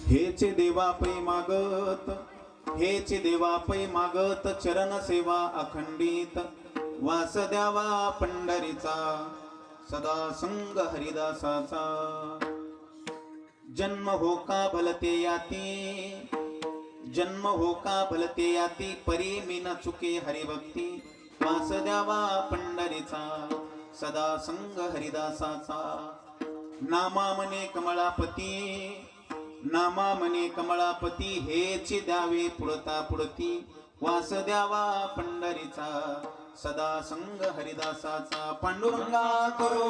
हेचे देवा पै मागत, हेचे देवा पै मागत, चरण सेवा अखंडित, वास द्यावा पंढरीचा, सदा संग हरिदासाचा. जन्म हो का भलते याती, जन्म हो का भलते याती, परी मी न चुके हरिभक्ती, वास द्यावा पंढरीचा, सदा संग हरिदासाचा. नामा मने कमळापती, नामा मने कमळापती, हेची द्यावे पुढता पुढती, वास द्यावा पंढरीचा, सदा संग हरिदासाचा. पांडुरंगा करो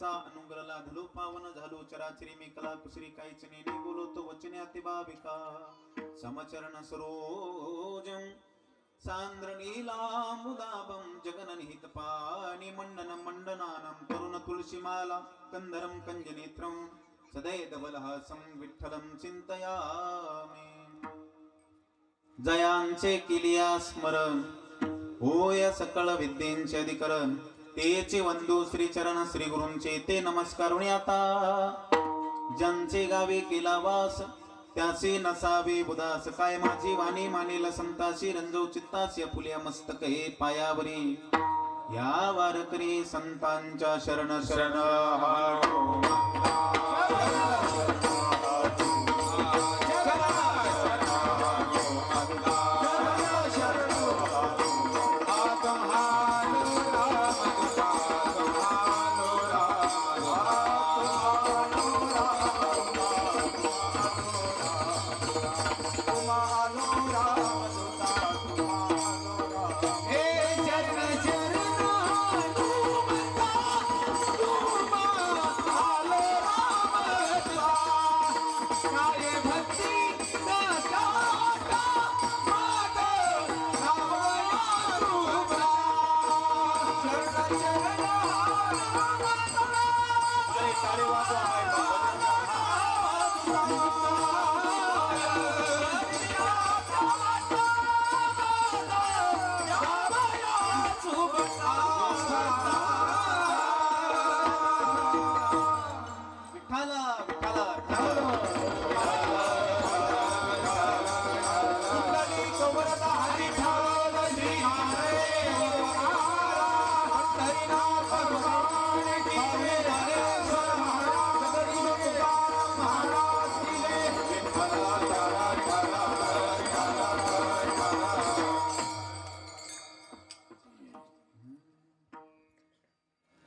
अनुग्रह लाधलो पावन झालो चराचरी मी कला कुसरी काहीच नेने बोलतो वचने अतिभाविका समचरण सरोजं सांद्र नीलामुदाभं जगननिहित पाणी मंडन मंडनानं करुण तुलसीमाला कंदरं कंजनेत्रं सदैवलहासं विठ्ठलं चिंतयामि. जयांचे किलिया स्मरण होय सकळ विद्येंचे अधिकरण, तेचे वंदू श्री चरण श्री गुरूंचे ते नमस्कारुणी आता. ज्यांचे गावे केला वास त्याचे नसावे उदास, काय माझी वाणी मानेल संताशी रंजो चित्तासी फुल्या मस्तक हे पायावरी. या वारकरी संतांच्या शरण शरण हरी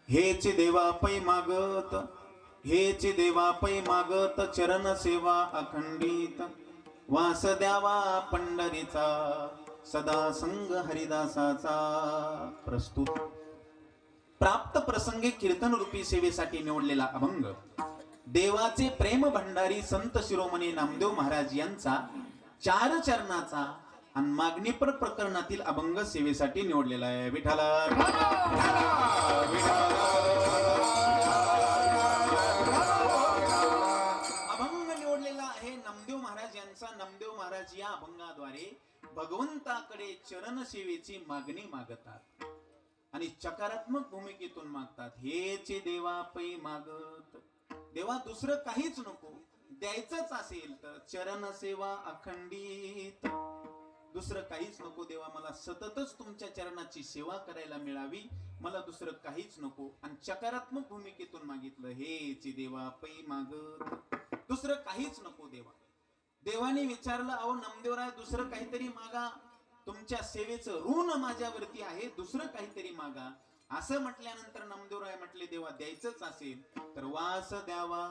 हेच देवा पै मागत, हेच देवा पै मागत, चरण सेवा अखंडित, वास द्यावा पंढरीचा, सदा संग हरिदासाचा. प्रस्तुत प्राप्त प्रसंगी कीर्तन रूपी सेवेसाठी निवडलेला अभंग देवाचे प्रेम भंडारी संत शिरोमणी नामदेव महाराज यांचा 4 चरणाचा आणि मागणीपर प्रकरणातील अभंग सेवेसाठी निवडलेला आहे. विठाला अभंग निवडलेला आहे नामदेव महाराज यांचा. नामदेव महाराज या अभंगाद्वारे भगवंताकडे चरण सेवेची मागणी मागतात आणि सकारात्मक भूमिकेतून मागतात. हेच देवा पै मागत, देवा दुसरं काहीच नको, द्यायचंच असेल तर चरण सेवा अखंडित, दुसरं काहीच नको देवा, मला सततच तुमच्या चरणाची सेवा करायला मिळावी, मला दुसरं काहीच नको. आणि सकारात्मक भूमिकेतून मागितलं. हेच देवा पै मागत, दुसरं काहीच नको देवा. देवाने विचारलं, अहो नामदेवराय दुसरं काहीतरी मागा, तुमच्या सेवेचं ऋण माझ्यावरती आहे, दुसरं काहीतरी मागा. असं म्हटल्यानंतर नामदेवराय म्हटले, देवा द्यायचंच असेल तर वास द्यावा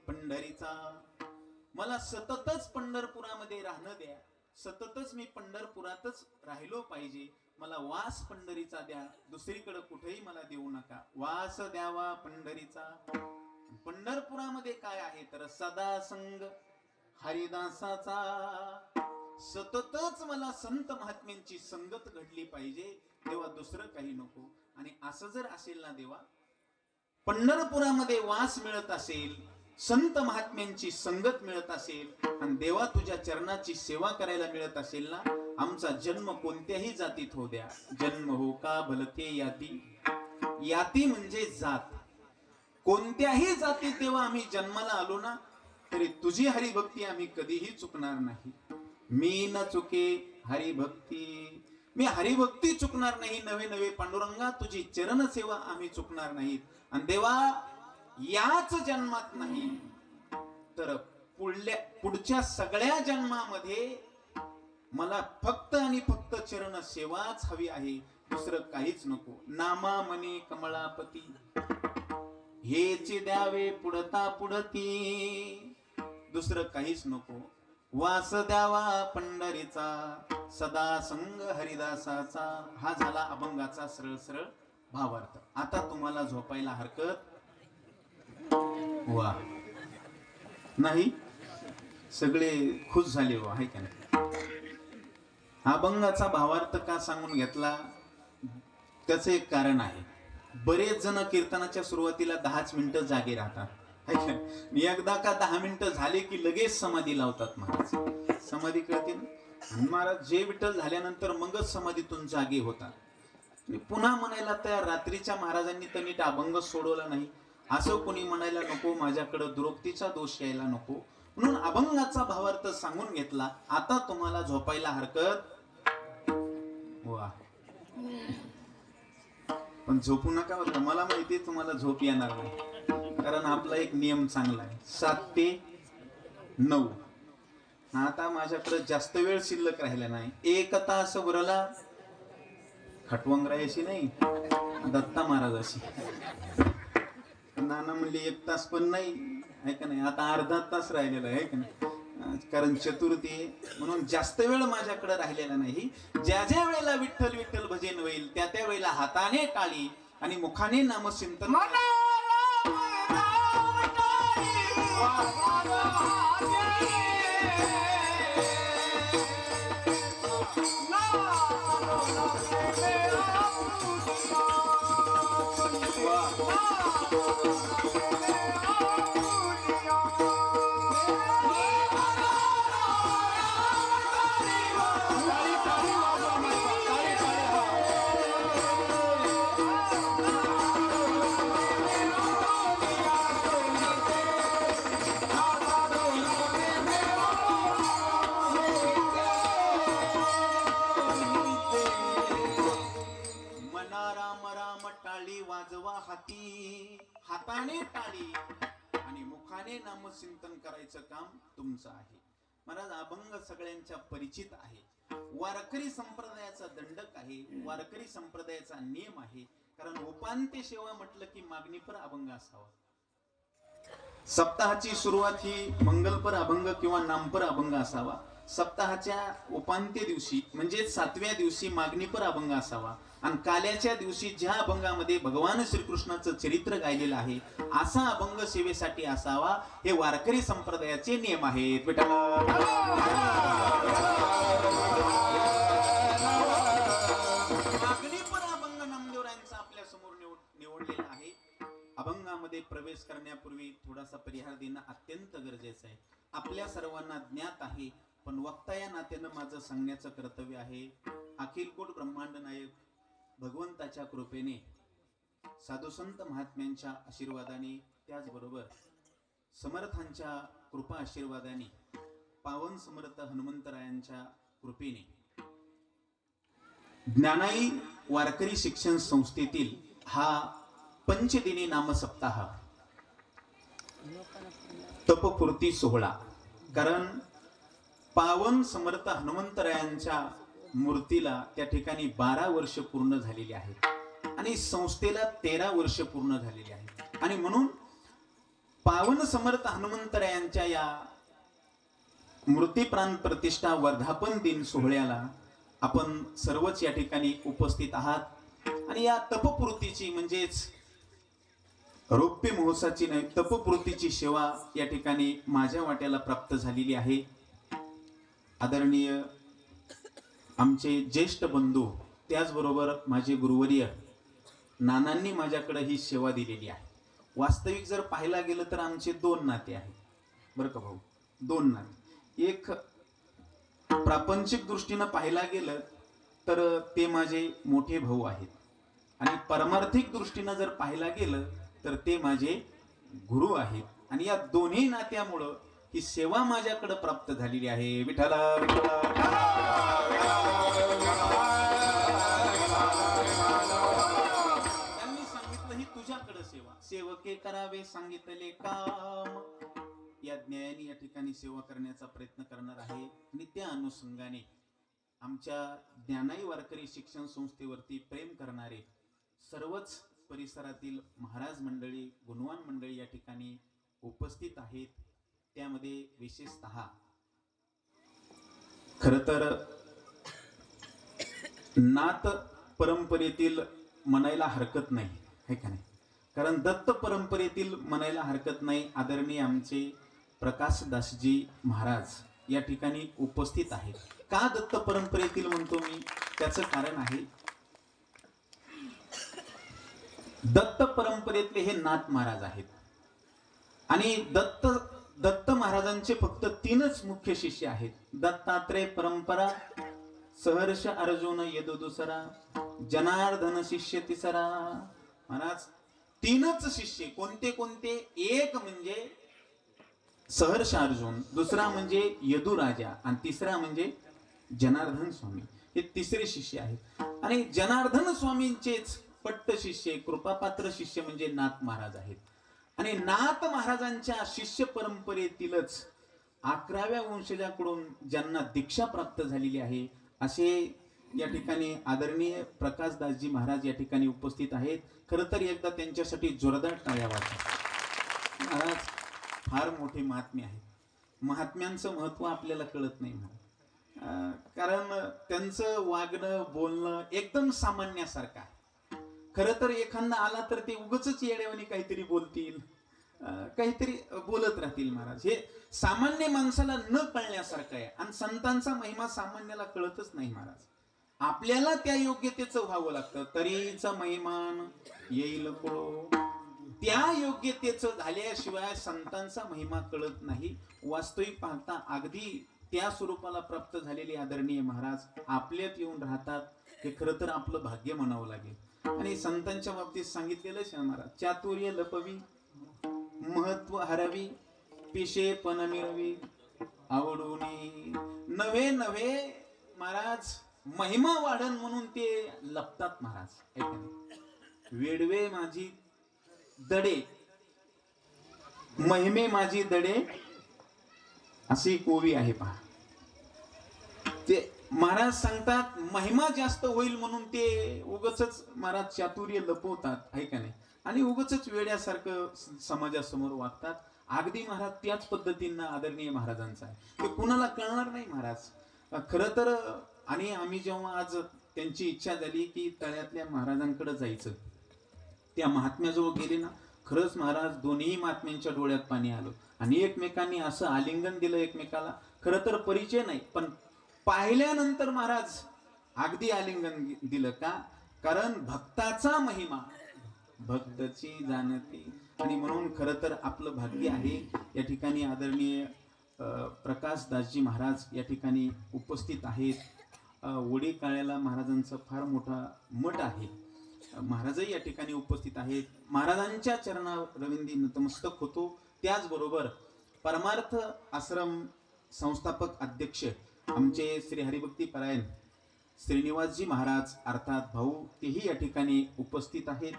पंढरीचा, मला सततच पंढरपुरामध्ये राहणं द्या, सततच मी पंढरपुरातच राहिलो पाहिजे, मला वास पंढरीचा द्या, दुसरीकडे कुठेही मला देऊ नका, वास द्यावा पंढरीचा. पंढरपुरामध्ये काय आहे तर सदा संग हरिदासाचा, सततच मला संत महात्म्यांची संगत घडली पाहिजे देवा, दुसरं काही नको. आणि असं जर असेल ना देवा, पंढरपुरामध्ये वास मिळत असेल, संत महात्म्यांची संगत मिळत असेल आणि देवा तुझ्या चरणाची सेवा करायला मिळत असेल ना, आमचा जन्म कोणत्याही जातीत हो द्या, जन्म हो का भलते याती, याती म्हणजे जात, कोणत्याही जातीत देवा आम्ही जन्माला आलो ना तरी तुझी हरिभक्ती आम्ही कधीही चुकणार नाही. मी न चुके हरिभक्ती, मी हरिभक्ती चुकणार नाही. नवे नवे पांडुरंगा तुझी चरण सेवा आम्ही चुकणार नाहीत. आणि देवा याच जन्मात नाही तर पुढच्या सगळ्या जन्मामध्ये मला फक्त आणि फक्त चरण सेवाच हवी आहे, दुसरं काहीच नको. नामा मने कमळापती, हेच द्यावे पुढता पुढती, दुसरं काहीच नको. वास द्यावा पंढरीचा, सदा संग हरिदासाचा. हा झाला अभंगाचा सरळ सरळ भावार्थ. आता तुम्हाला झोपायला हरकत वा नाही, सगळे खुश झाले वा, आहे का नाही. अभंगाचा भावार्थ का सांगून घेतला त्याचं एक कारण आहे. बरेच जण कीर्तनाच्या सुरुवातीला 10 मिनिटं जागे राहतात, एकदा का 10 मिनिटं झाले की लगेच समाधी लावतात. महाराज समाधी कळते ना, महाराज जे विठ्ठल झाल्यानंतर मगच समाधीतून जागे होतात. पुन्हा म्हणायला तयार, रात्रीच्या महाराजांनी तर नीट अभंग सोडवला नाही असं कोणी म्हणायला नको, माझ्याकडे दुरुक्तीचा दोष यायला नको, म्हणून अभंगाचा भावार्थ सांगून घेतला. आता तुम्हाला झोपायला हरकत वा, पण झोपू नका बरं, मला माहिती आहे तुम्हाला झोप येणार नाही, कारण आपला एक नियम चांगला आहे 7 ते 9. आता माझ्याकडे जास्त वेळ शिल्लक राहिला नाही, 1 तास उरला, खटवंगरायशी नाही दत्ता महाराजाशी. नाना म्हणले 1 तास पण नाही, आहे का नाही, आता अर्धा तास राहिलेला आहे का नाही, कारण चतुर्थी म्हणून जास्त वेळ माझ्याकडे राहिलेला नाही. ज्या ज्या वेळेला विठ्ठल विठ्ठल भजन होईल त्या त्या वेळेला हाताने टाळी आणि मुखाने नामचिंतन. हाताने टाळी आणि मुखाने नामचिंतन करायचं काम तुमचं आहे. महाराज अभंग सगळ्यांच्या परिचित आहे, वारकरी संप्रदायाचा दंडक आहे, वारकरी संप्रदायाचा नियम आहे. कारण उपांत्य सेवा म्हटलं की मागणीपर अभंग असावा. सप्ताहाची सुरुवात ही मंगलपर अभंग किंवा नामपर अभंग असावा. सप्ताहाच्या उपांत्य दिवशी म्हणजे 7व्या दिवशी मागणीपर अभंग असावा. आणि काल्याच्या दिवशी ज्या अभंगामध्ये भगवान श्रीकृष्णाचं चरित्र गायलेलं आहे असा अभंग सेवेसाठी असावा. हे वारकरी संप्रदायाचे नियम आहेत. मागणीपर अभंग नामदेवरायांचा आपल्या समोर निवडलेला आहे. अभंगामध्ये प्रवेश करण्यापूर्वी थोडासा परिहार देणं अत्यंत गरजेचं आहे. आपल्या सर्वांना ज्ञात आहे, पण वक्ता या नात्यानं माझं सांगण्याचं कर्तव्य आहे. अखिलकोट ब्रह्मांड नायक भगवंताच्या कृपेने, साधुसंत महात्म्यांच्या आशीर्वादाने, त्याचबरोबर समर्थांच्या कृपा आशीर्वादाने, पावन समर्थ हनुमंतरायांच्या कृपेने ज्ञानाई वारकरी शिक्षण संस्थेतील हा पंचदिनी नामसप्ताह तपपूर्ती सोहळा, कारण पावन समर्थ हनुमंतरायांच्या मूर्तीला त्या ठिकाणी 12 वर्ष पूर्ण झालेली आहेत आणि संस्थेला 13 वर्ष पूर्ण झालेली आहेत. आणि म्हणून पावन समर्थ हनुमंतरायांच्या या मूर्ती प्राण प्रतिष्ठा वर्धापन दिन सोहळ्याला आपण सर्वच या ठिकाणी उपस्थित आहात. आणि या तपपूर्तीची म्हणजेच रौप्य महोत्सवाची नाही, तपपूर्तीची सेवा या ठिकाणी माझ्या वाट्याला प्राप्त झालेली आहे. आदरणीय आमचे ज्येष्ठ बंधू, त्याचबरोबर माझे गुरुवर्य नानांनी माझ्याकडे ही सेवा दिलेली आहे. वास्तविक जर पाहायला गेलं तर आमचे 2 नाते आहेत बरं का भाऊ, 2 नाते. एक प्रापंचिक दृष्टीनं पाहायला गेलं तर ते माझे मोठे भाऊ आहेत, आणि परमार्थिक दृष्टीनं जर पाहायला गेलं तर ते माझे गुरु आहेत. आणि या दोन्ही नात्यामुळं ही सेवा माझ्याकडे प्राप्त झालेली आहे. विठ्ठला विठ्ठला. त्यांनी सांगितलं ही तुझ्याकडे सेवा, सेवके करावे सांगितले काम. या ज्ञानाने या ठिकाणी सेवा करण्याचा प्रयत्न करणार आहे. आणि त्या अनुषंगाने आमच्या ज्ञानाई वारकरी शिक्षण संस्थेवरती प्रेम करणारे सर्वच परिसरातील महाराज मंडळी, गुणवान मंडळी या ठिकाणी उपस्थित आहेत. त्यामध्ये विशेषतः खर तर नाथ परंपरेतील म्हणायला हरकत नाही, है का नाही? कारण दत्त परंपरेतील म्हणायला हरकत नाही. आदरणीय आमचे प्रकाशदासजी महाराज या ठिकाणी उपस्थित आहेत. का दत्त परंपरेतील म्हणतो मी? त्याचं कारण आहे, दत्त परंपरेतले हे नाथ महाराज आहेत. आणि दत्त महाराजांचे फक्त 3च मुख्य शिष्य आहेत. दत्तात्रय परंपरा, सहर्ष अर्जुन यदुदुसरा, जनार्दन शिष्य तिसरा. महाराज 3च शिष्य. कोणते कोणते? एक म्हणजे सहर्ष अर्जुन, दुसरा म्हणजे यदुराजा, आणि तिसरा म्हणजे जनार्दन स्वामी. हे तिसरे शिष्य आहेत. आणि जनार्दन स्वामींचेच पट्ट शिष्य, कृपापात्र शिष्य म्हणजे नाथ महाराज आहेत. आणि नाथ महाराजांच्या शिष्य परंपरेतीलच 11व्या वंशजाकडून ज्यांना दीक्षा प्राप्त झालेली आहे असे या ठिकाणी आदरणीय प्रकाशदासजी महाराज या ठिकाणी उपस्थित आहेत. खरं तर एकदा त्यांच्यासाठी जोरदार टाळ्या वाजवा. महाराज फार मोठे महात्मे आहेत. महात्म्यांचं महत्व आपल्याला कळत नाही महाराज, कारण त्यांचं वागणं बोलणं एकदम सामान्यासारखं आहे. खरं तर एखादा आला तर ते उगच येड्यावानी काहीतरी बोलतील, काहीतरी बोलत राहतील महाराज. हे सामान्य माणसाला न कळण्यासारखं आहे. आणि संतांचा महिमा सामान्याला कळतच नाही महाराज. आपल्याला त्या योग्यतेचं व्हावं लागतं. तरीचा महिमान येईल कळो, त्या योग्यतेचं झाल्याशिवाय संतांचा महिमा कळत नाही. वास्तविक पाहता अगदी त्या स्वरूपाला प्राप्त झालेले आदरणीय महाराज आपल्यात येऊन राहतात. हे खरं तर आपलं भाग्य म्हणावं लागेल. आणि संतांच्या बाबतीत सांगितलेलं आहे महाराज, चातुर्य लपवी, महत्व हरवी, पिशे पण मिळवी, आवडूनी नवे नवे. महाराज महिमा वाढन म्हणून ते लपतात महाराज. वेडवे माझी दडे, महिमे माझी दडे, अशी कोवी आहे पहा. ते महाराज सांगतात महिमा जास्त होईल म्हणून ते उगच महाराज चातुर्य लपवतात, आहे का नाही, आणि उगच वेड्यासारखं समाजासमोर वागतात. अगदी महाराज त्याच पद्धतीनं आदरणीय महाराजांचा आहे, ते कुणाला कळणार नाही महाराज. खरं तर आणि आम्ही जेव्हा आज त्यांची इच्छा झाली की तळ्यातल्या महाराजांकडे जायचं, त्या महात्म्याजवळ गेले ना, खरंच महाराज दोन्ही महात्म्यांच्या डोळ्यात पाणी आलं आणि एकमेकांनी असं आलिंगन दिलं एकमेकाला. खरं तर परिचय नाही, पण पाहिल्यानंतर महाराज अगदी आलिंगन दिलं का, कारण भक्ताचा महिमा भक्तची जाणती. आणि म्हणून खरं तर आपलं भाग्य आहे या ठिकाणी आदरणीय प्रकाशदासजी महाराज या ठिकाणी उपस्थित आहेत. वडी काळ्याला महाराजांचा फार मोठा मठ आहे, महाराजही या ठिकाणी उपस्थित आहेत. महाराजांच्या चरणावर रविंदी नतमस्तक होतो. त्याचबरोबर परमार्थ आश्रम संस्थापक अध्यक्ष आमचे श्री हरिभक्ती परायण श्रीनिवासजी महाराज अर्थात भाऊ, तेही या ठिकाणी उपस्थित आहेत.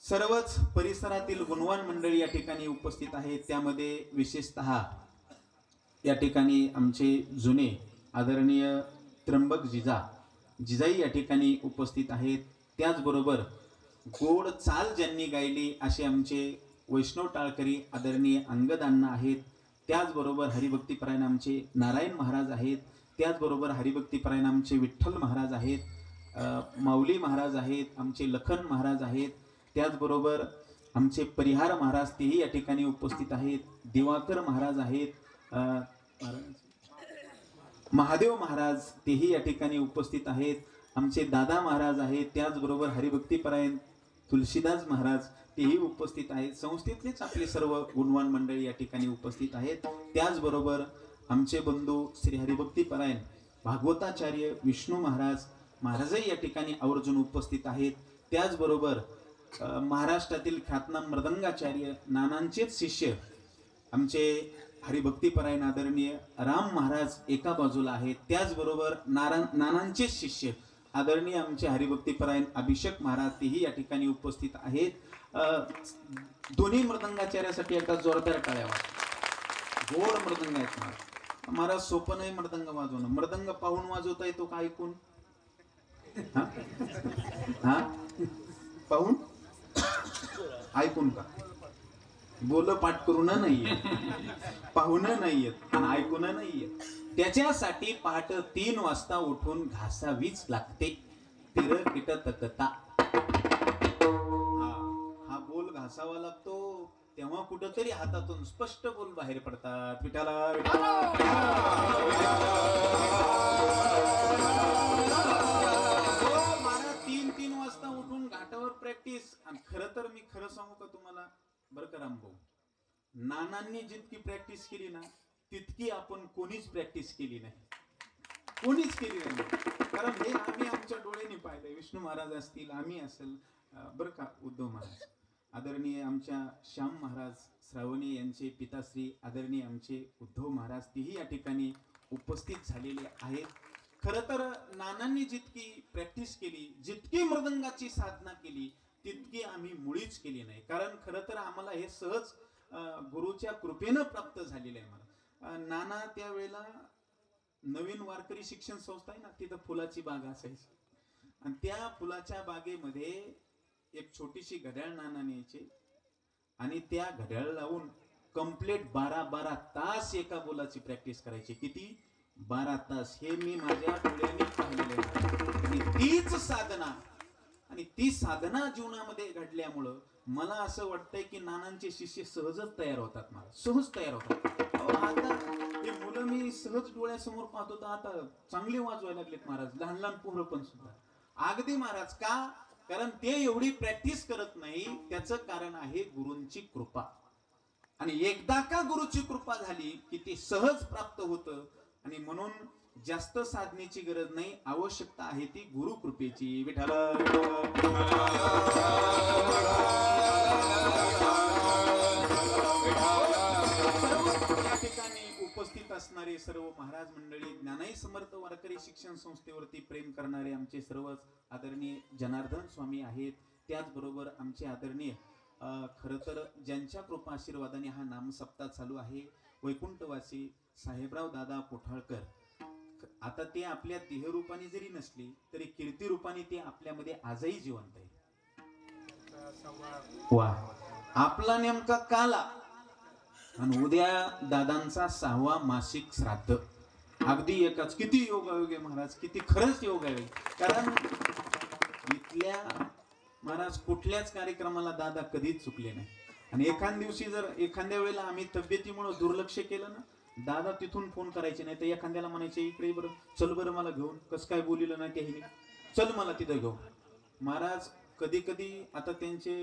सर्वच परिसरातील गुणवान मंडळी या ठिकाणी उपस्थित आहेत. त्यामध्ये विशेषतः या ठिकाणी आमचे जुने आदरणीय त्र्यंबक जिजाई या ठिकाणी उपस्थित आहेत. त्याचबरोबर गोड चाल ज्यांनी गायली असे आमचे वैष्णव टाळकरी आदरणीय अंगदांना आहेत. त्याचबरोबर हरिभक्तीपरायण आमचे नारायण महाराज आहेत. त्याचबरोबर हरिभक्तीपरायण आमचे विठ्ठल महाराज आहेत, माऊली महाराज आहेत, आमचे लखन महाराज आहेत. त्याचबरोबर आमचे परिहार महाराज तेही या ठिकाणी उपस्थित आहेत. दिवाकर महाराज आहेत, महादेव महाराज तेही या ठिकाणी उपस्थित आहेत. आमचे दादा महाराज आहेत. त्याचबरोबर हरिभक्तीपरायण तुलसीदास महाराज तेही उपस्थित आहेत. संस्थेतलेच आपले सर्व गुणवान मंडळी या ठिकाणी उपस्थित आहेत. त्याचबरोबर आमचे बंधू श्री हरिभक्तीपरायण भागवताचार्य विष्णू महाराजही या ठिकाणी आवर्जून उपस्थित आहेत. त्याचबरोबर महाराष्ट्रातील ख्यातनाम मृदंगाचार्य नानांचेच शिष्य आमचे हरिभक्तीपरायण आदरणीय राम महाराज एका बाजूला आहेत. त्याचबरोबर नानांचेच शिष्य आदरणीय आमचे हरिभक्तीपरायण अभिषेक महाराज तेही या ठिकाणी उपस्थित आहेत. दोन्ही मृदंगाचार्यासाठी एका जोरदार टाळ्या वाजवा. गोड मृदंग आहेत महाराज. महाराज सोपं नाही मृदंग वाजवणं. मृदंग पाहून वाजवता येतो का ऐकून? हा पाहून ऐकून का? बोल पाठ करून नाहीये, पाहून नाहीयेत आणि ऐकून नाहीयेत. त्याच्यासाठी पहाट 3 वाजता उठून घासावीच लागते. तिर किट तकता हा बोल घासावा लागतो, तेव्हा कुठंतरी हातातून स्पष्ट बोल बाहेर पडतात. विठाला मला 3 वाजता उठून घाटावर प्रॅक्टिस. आणि खरं सांगू का तुम्हाला बरं का रामभाऊ, नानांनी जितकी प्रॅक्टिस केली ना तितकी आपण कोणीच प्रॅक्टिस केली नाही, कोणीच केली नाही. कारण हे आम्ही आमच्या डोळ्यांनी पाहिलंय. विष्णू महाराज असतील, आम्ही असेल, बरं का, उद्धव महाराज आदरणीय आमच्या श्याम महाराज श्रावणी यांचे पिताश्री आदरणीय आमचे उद्धव महाराज तेही या ठिकाणी उपस्थित झालेले आहेत. खरं तर नानांनी जितकी प्रॅक्टिस केली, जितकी मृदंगाची साधना केली, तितकी आम्ही मुळीच केली नाही. कारण खरं तर आम्हाला हे सहज गुरुच्या कृपेनं प्राप्त झालेलं आहे. मला नाना त्यावेळेला नवीन वारकरी शिक्षण संस्था आहे ना, तिथं फुलाची बाग असायची आणि त्या फुलाच्या बागेमध्ये एक छोटीशी घड्याळ नाना न्यायचे आणि त्या घड्याळ लावून कंप्लीट 12 तास एका बोलाची प्रॅक्टिस करायची. किती? 12 तास. हे मी माझ्या डोळ्यांनी पाहिलेलं आहे. आणि तीच साधना आणि ती साधना जीवनामध्ये घडल्यामुळं मला असं वाटतंय की नानांचे शिष्य सहजच तयार होतात. मला सहज तयार होतात. आता हे मुलं मी सहज डोळ्यासमोर पाहतो तर आता चांगले वाजवायला लागलेत महाराज, लहान लहान पोरं पण सुद्धा. अगदी महाराज. का? कारण ते एवढी प्रॅक्टिस करत नाही. त्याचं कारण आहे गुरूंची कृपा. आणि एकदा का गुरुची कृपा झाली की ते सहज प्राप्त होतं. आणि म्हणून जास्त साधनेची गरज नाही, आवश्यकता आहे ती गुरु कृपेची. विठ्ठल या ठिकाणी उपस्थित असणारे सर्व महाराज मंडळी, ज्ञानाई समर्थ वारकरी शिक्षण संस्थेवरती प्रेम करणारे आमचे सर्वच आदरणीय जनार्दन स्वामी आहेत. त्याचबरोबर आमचे आदरणीय खरं तर ज्यांच्या कृपा आशीर्वादाने हा नामसप्ताह चालू आहे, वैकुंठवासी साहेबराव दादा कोठाळकर आता ते आपल्या देहरूपाने जरी नसली तरी कीर्ती रूपाने ते आपल्यामध्ये आजही जिवंत आहे. वा, आपला नेमका काला आणि उद्या दादांचा 6वा मासिक श्राद्ध. अगदी एकाच. किती योगायोग आहे महाराज, किती खरंच योगायोग. कारण इथल्या महाराज कुठल्याच कार्यक्रमाला दादा कधीच चुकले नाही. आणि एखाद दिवशी जर एखाद्या वेळेला आम्ही तब्येतीमुळे दुर्लक्ष केलं ना, दादा तिथून फोन करायचे नाही तर एखाद्याला म्हणायचे इकडे बरं, चल बरं मला घेऊन. कसं काय बोलिलं नाही ते, चल मला तिथं घेऊन. महाराज कधी कधी आता त्यांचे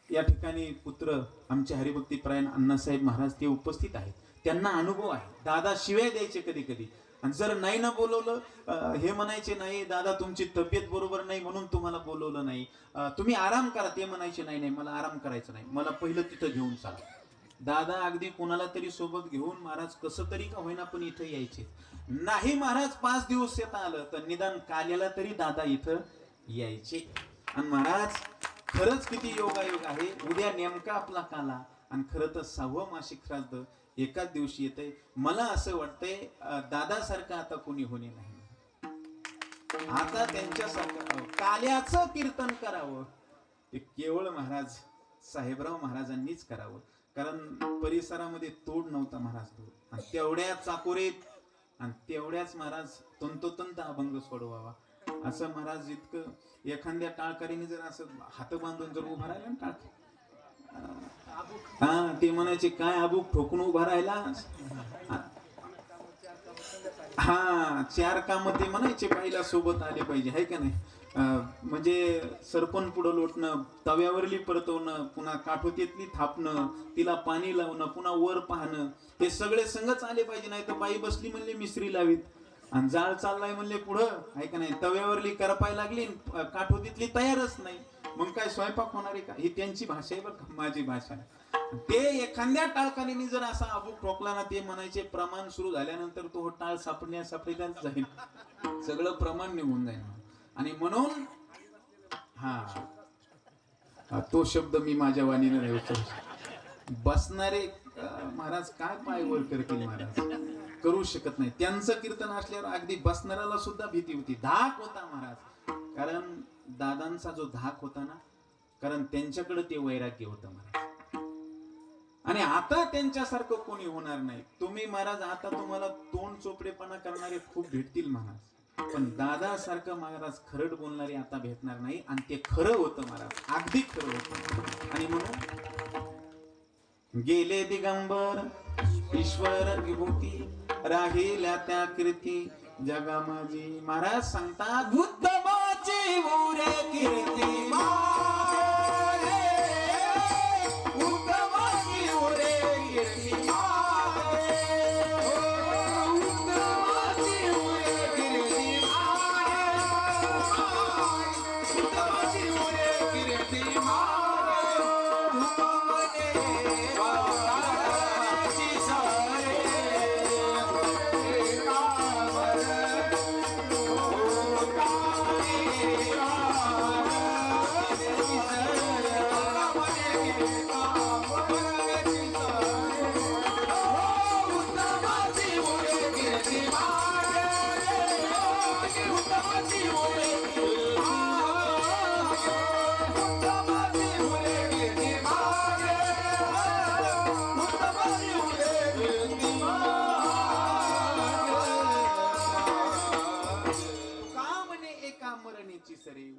या ठिकाणी पुत्र आमचे हरिभक्ती परायण अण्णासाहेब महाराज ते उपस्थित आहेत, त्यांना अनुभव आहे. दादा शिव्या द्यायचे कधी कधी. आणि जर नाही ना बोलवलं, हे म्हणायचे नाही दादा तुमची तब्येत बरोबर नाही म्हणून तुम्हाला बोलवलं नाही, तुम्ही आराम करा. ते म्हणायचे नाही नाही मला आराम करायचं नाही, मला पहिलं तिथं घेऊन चाला. दादा अगदी कोणाला तरी सोबत घेऊन महाराज कसं तरी का होईना पण इथं यायचे. नाही महाराज 5 दिवस येता आलं तर निदान काल्याला तरी दादा इथं यायचे. आणि महाराज खरंच किती योगायोग आहे. उद्या नेमका आपला काला आणि खरं तर 6वं मासिक श्राद्ध एकाच दिवशी येतंय. मला असं वाटतंय दादासारखं आता कोणी होणे नाही. आता त्यांच्यासारखं काल्याचं कीर्तन करावं ते केवळ महाराज साहेबराव महाराजांनीच करावं. कारण परिसरामध्ये तोड नव्हता महाराज तो. आणि तेवढ्या चाकोरीत आणि तेवढ्याच महाराज तंतोतंत अभंग सोडवावा असं महाराज. इतकं एखाद्या टाळकरीने जर असं हात बांधून जर उभा राहिला ना टाळकरी, हा ते म्हणायचे काय अबूक ठोकून उभा राहिला. हा 4 काम ते म्हणायचे बाईला सोबत आले पाहिजे, आहे का नाही. म्हणजे सरपण पुढं लोटणं, तव्यावरली परतवणं, पुन्हा काठोतीतली थापणं, तिला पाणी लावणं, पुन्हा वर पाहणं, हे सगळे संगच आले पाहिजे. नाही तर बाई बसली म्हणले मिसरी लावीत आणि जाळ चाललाय म्हणले पुढं, आहे का नाही. तव्यावरली करपाय लागली, काठोतीतली तयारच नाही, मग काय स्वयंपाक होणार आहे का. ही त्यांची भाषा आहे बरं का, माझी भाषा. ते एखाद्या टाळकालीने जर असा अबूक ठोकला ना, ते म्हणायचे प्रमाण सुरू झाल्यानंतर तो टाळ सापडण्याच जाईल, सगळं प्रमाण निघून जाईल. आणि म्हणून हा तो शब्द मी माझ्या वाणीने नाही उचलला. बसणारे महाराज काय पाय वर करतील महाराज, करू शकत नाही. त्यांचं कीर्तन असल्यावर अगदी बसणाऱ्याला सुद्धा भीती होती, धाक होता महाराज. कारण दादांचा जो धाक होता ना, कारण त्यांच्याकडे ते वैराग्य होतं महाराज. आणि आता त्यांच्यासारखं कोणी होणार नाही. तुम्ही महाराज आता तुम्हाला तोंड चोपडेपणा करणारे खूप भेटतील महाराज, पण दादा सारखं महाराज खरड बोलणारे आता भेटणार नाही. आणि ते खरं होतं महाराज, अगदी खरं होतं. आणि म्हणून गेले दिगंबर ईश्वर विभूती, राहिल्या त्या कीर्ती जगा माझी. महाराज सांगतात बुद्धमाची उरे कीर्ती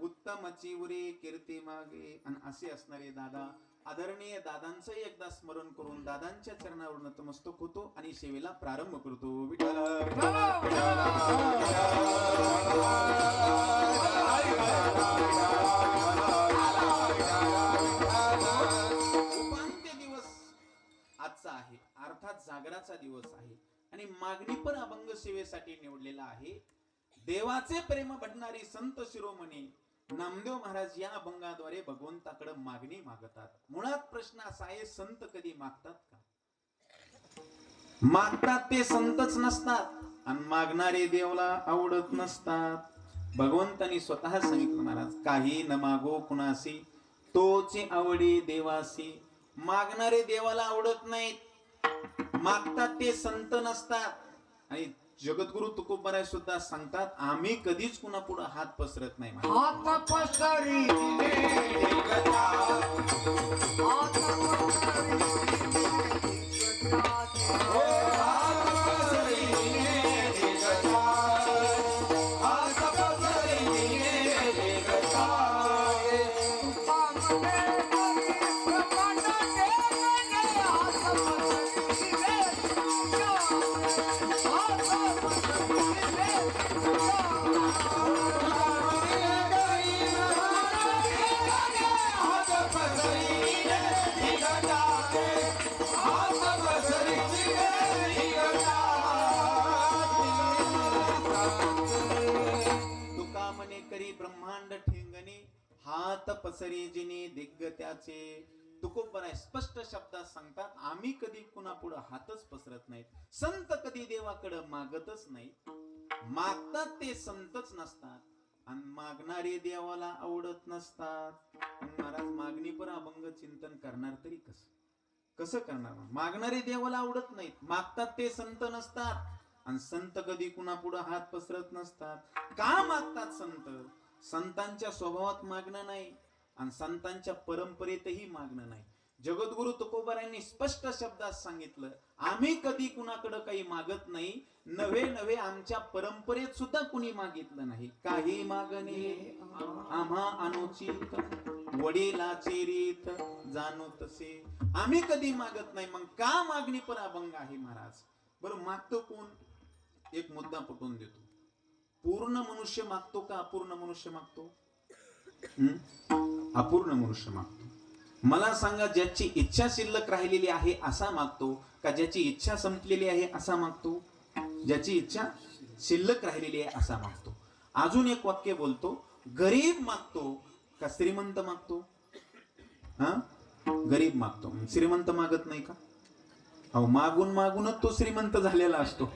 उत्तमची उरे कीर्ती मागे. आणि असे असणारे दादा, आदरणीय दादांचं एकदा स्मरण करून दादांच्या चरणावर नतमस्तक होतो आणि सेवेला प्रारंभ करतो. विठ्ठल उपांत्य दिवस आजचा आहे, अर्थात जागराचा दिवस आहे. आणि मागणी पण अभंग सेवेसाठी निवडलेला आहे. देवाचे प्रेम भटणारी संत शिरोमणी नामदेव महाराज या अभंगाद्वारे भगवंताकडे मागणी मागतात. मुळात प्रश्न असा आहे, संत कधी मागतात का? मागतात ते संतच नसतात आणि मागणारे देवाला आवडत नसतात. भगवंतानी स्वतः सांगितलं महाराज, काही न मागो कुणासी तोचे आवडी देवासी. मागणारे देवाला आवडत नाहीत, मागतात ते संत नसतात. आणि जगद्गुरु तुकोबाराय सुद्धा सांगतात, आम्ही कधीच कुणा पुढे हात पसरत नाही. हात पसरी ब्रह्मांड ठेंगणे हात पसरी जिने दिग्गत्याचे. तुकोबराय स्पष्ट शब्दात सांगतात, आम्ही कधी कुणा पुढे हातच पसरत नाहीत. संत कधी देवाकडे मागतच नाही. मागतात ते संतच नसतात आणि मागणारे देवाला आवडत नसतात. महाराज मागणी पर अभंग चिंतन करणार तरी कसं करणार? मागणारे देवाला आवडत नाहीत, मागतात ते संत नसतात आणि संत कधी कुणा पुढे हात पसरत नसतात. का मागतात संत? संतांच्या स्वभावात मागणं नाही आणि संतांच्या परंपरेतही मागणं नाही. जगद्गुरु तुकोबारायांनी स्पष्ट शब्दात सांगितलं, आम्ही कधी कुणाकडे काही मागत नाही. नव्हे आमच्या परंपरेत सुद्धा कुणी मागितलं नाही. काही मागणे आम्हा अनुचित, वडिलाचे रीत जाणो तसे. आम्ही कधी मागत नाही. मग का मागणी पर अभंग आहे महाराज? बरं, मागतो कोण? एक मुद्दा पटवून देतो. पूर्ण मनुष्य मागतो का अपूर्ण मनुष्य मागतो? अपूर्ण मनुष्य मागतो. मला सांगा, ज्याची इच्छा शिल्लक राहिलेली आहे असा मागतो का ज्याची इच्छा संपलेली आहे असा मागतो? ज्याची इच्छा शिल्लक राहिलेली आहे असा मागतो. अजून एक वाक्य बोलतो, गरीब मागतो का श्रीमंत मागतो? गरीब मागतो, श्रीमंत मागत नाही का? अहो, मागूनच तो श्रीमंत झालेला असतो.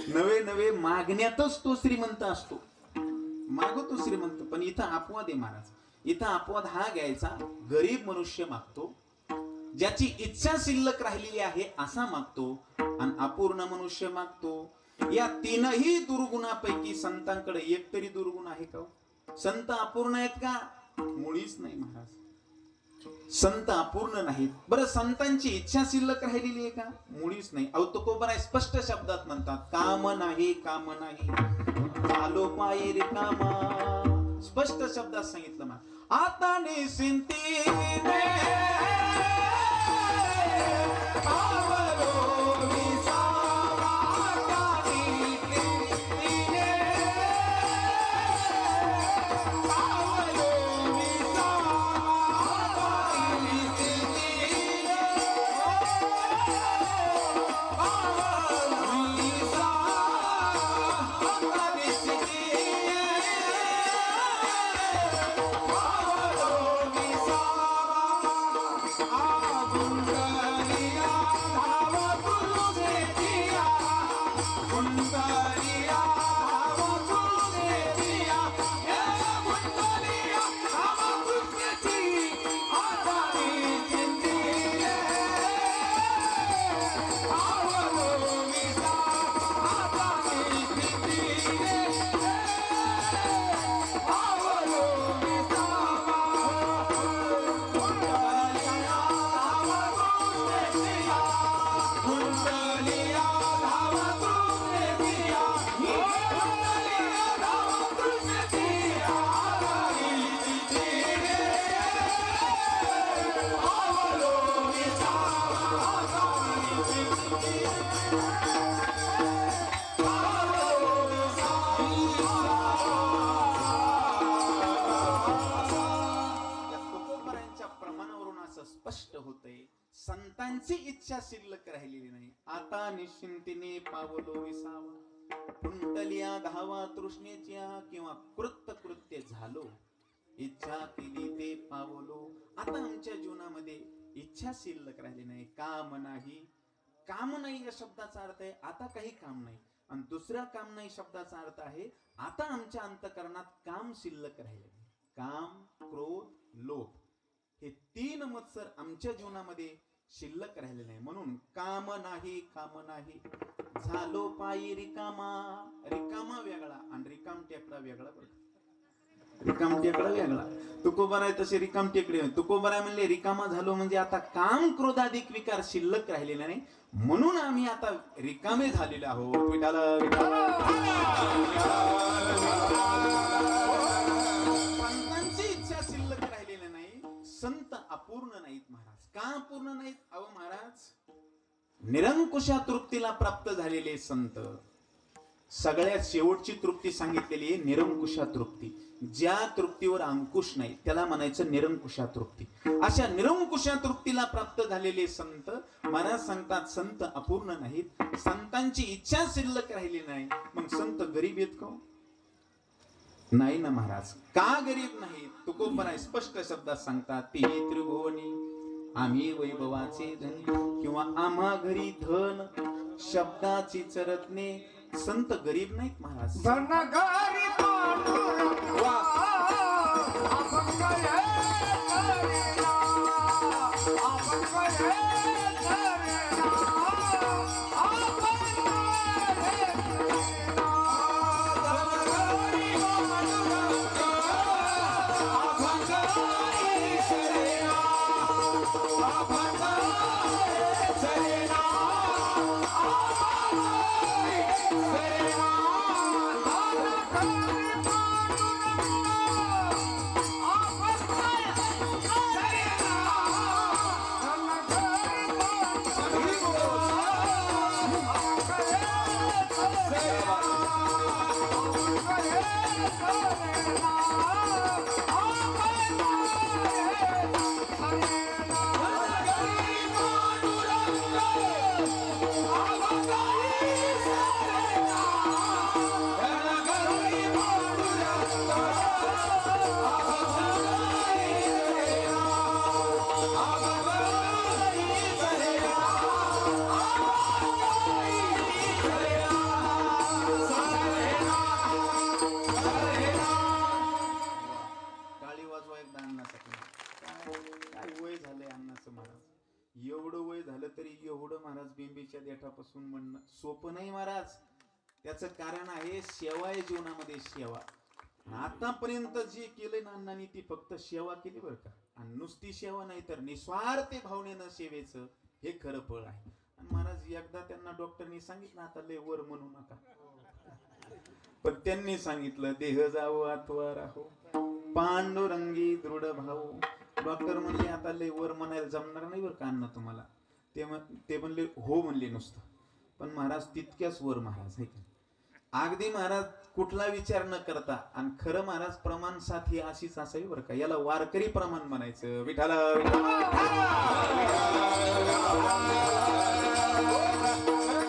नवे मागण्यातच तो श्रीमंत असतो. मागतो श्रीमंत. पण इथं अपवाद आहे महाराज. इथं अपवाद हा घ्यायचा, गरीब मनुष्य मागतो, ज्याची इच्छा शिल्लक राहिलेली आहे असा मागतो, आणि अपूर्ण मनुष्य मागतो. या तीनही दुर्गुणापैकी संतांकडे एक तरी दुर्गुण आहे का? संत अपूर्ण आहेत का? मुळीच नाही महाराज. संत अपूर्ण नाहीत. बरं, संतांची इच्छा शिल्लक राहिलेली आहे का? मुळीच नाही. तुकोबाराय स्पष्ट शब्दात म्हणतात, काम नाही चालो पायी रिकामा. स्पष्ट शब्दात सांगितलं ना, आता निश्चिंती संतांची इच्छा शिल्लक राहिलेली नाही. आता निश्चिंतीने पावलो विसावा, कुंडलिया धावा तृष्णेच्या किंवा कृत्य झालो, इच्छा केली ते पावलो. आता आमच्या जीवनामध्ये इच्छा शिल्लक राहिली नाही. काम नाही या शब्दाचा अर्थ आहे आता काही काम नाही. आणि दुसरा काम नाही शब्दाचा अर्थ आहे आता आमच्या अंतःकरणात काम शिल्लक राहिले नाही. काम, क्रोध, लोभ हे तीन मत्सर आमच्या जीवनामध्ये शिल्लक राहिले नाही. म्हणून काम नाही काम नाही झालो पायी रिकामा. रिकामा वेगळा आणि रिकाम टेकडा वेगळा. बरं रिकाम टेकडा वेगळा. तुकोबर आहे तसे रिकाम टेकडे. तुकोबर आहे म्हणले रिकामा झालो म्हणजे आता काम क्रोधाधिक विकार शिल्लक राहिलेला नाही, म्हणून आम्ही आता रिकामे झालेले आहोत. विठाला संतांची इच्छा शिल्लक राहिलेली नाही. संत अपूर्ण नाहीत महाराज. का अपूर्ण नाहीत? अहो महाराज, निरंकुशा तृप्तीला प्राप्त झालेले संत. सगळ्यात शेवटची तृप्ती सांगितलेली आहे निरंकुशा तृप्ती. ज्या तृप्तीवर अंकुश नाही त्याला म्हणायचं निरंकुशा तृप्ती. अशा निरंकुशा तृप्तीला प्राप्त झालेले संत महाराज सांगतात संत अपूर्ण नाहीत. संतांची इच्छा शिल्लक राहिली नाही. मग संत गरीब आहेत का? नाही ना महाराज. का गरीब नाहीत? तुकोबर स्पष्ट शब्दात सांगतात तिही त्रिभुवनी आम्ही वैभवाचे धन, किंवा आम्हा घरी धन शब्दाची चरतने. संत गरीब नाहीत महाराज. धन घरी पांडुरंगा अभंग हे करेना, अभंग हे करेना, अभंग हे करेना. धन घरी पांडुरंगा अभंग हे करेना, अभंग हे करेना, एवढं वय झालं तरी एवढं महाराज बिंबीच्या देठापासून म्हणणं सोपं नाही महाराज. त्याचं कारण आहे सेवा आहे जीवनामध्ये. सेवा आतापर्यंत जे केलंय ना अण्णांनी ती फक्त सेवा केली बरं का. आणि नुसती सेवा नाही तर निस्वार्थ भावनेनं सेवेचं हे खरं फळ आहे. आणि महाराज एकदा त्यांना डॉक्टरनी सांगितलं आता लय वर म्हणू नका, पण त्यांनी सांगितलं देह जावो अथवा राहो पांडुरंगी दृढ भाऊ. डॉक्टर म्हणले आता लय वर म्हणायला जमणार नाही बरं का अण्णा तुम्हाला. ते म्हणले हो म्हणले नुसतं. पण महाराज तितक्याच वर महाराज आहे का अगदी महाराज कुठला विचार न करता. आणि खरं महाराज प्रमाण साथ ही अशीच असावी बरं का. याला वारकरी प्रमाण म्हणायचं. विठाला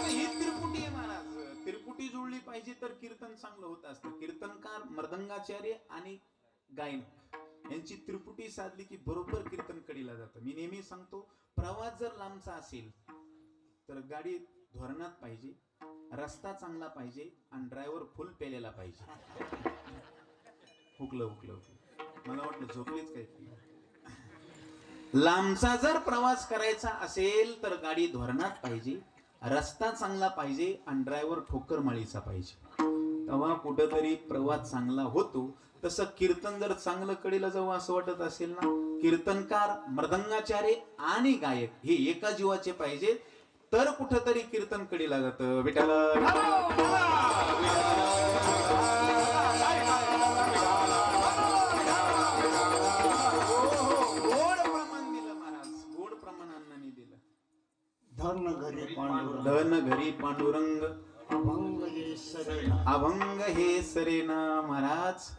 ही त्रिपुटी आहे महाराज. त्रिपुटी जुळली पाहिजे तर कीर्तन चांगलं होत असतं. कीर्तनकार मृदंगाचार्य आणि गायन यांची त्रिपुटी साधली की बरोबर कीर्तन कडीला जातं. मी नेहमी सांगतो प्रवास जर लांबचा असेल तर गाडी धोरणात पाहिजे, रस्ता चांगला पाहिजे आणि ड्रायव्हर फुल पेलेला पाहिजे. हुकलं मला वाटलं झोपलीच काय. लांबचा जर प्रवास करायचा असेल तर गाडी धोरणात पाहिजे, रस्ता चांगला पाहिजे आणि ड्रायव्हर ठोकर माळीचा पाहिजे. तेव्हा कुठंतरी प्रवास चांगला होतो. तसं कीर्तन जर चांगलं कडेला जाऊ असं वाटत असेल ना, कीर्तनकार मृदंगाचार्य आणि गायक हे एका जीवाचे पाहिजे तर कुठंतरी कीर्तन कडेला जातं. विठाला गोड प्रमाण दिलं महाराज. गोड प्रमाण अण्णांनी दिलं. धन घरी पांडुरंग अभंग हे सरेना. महाराज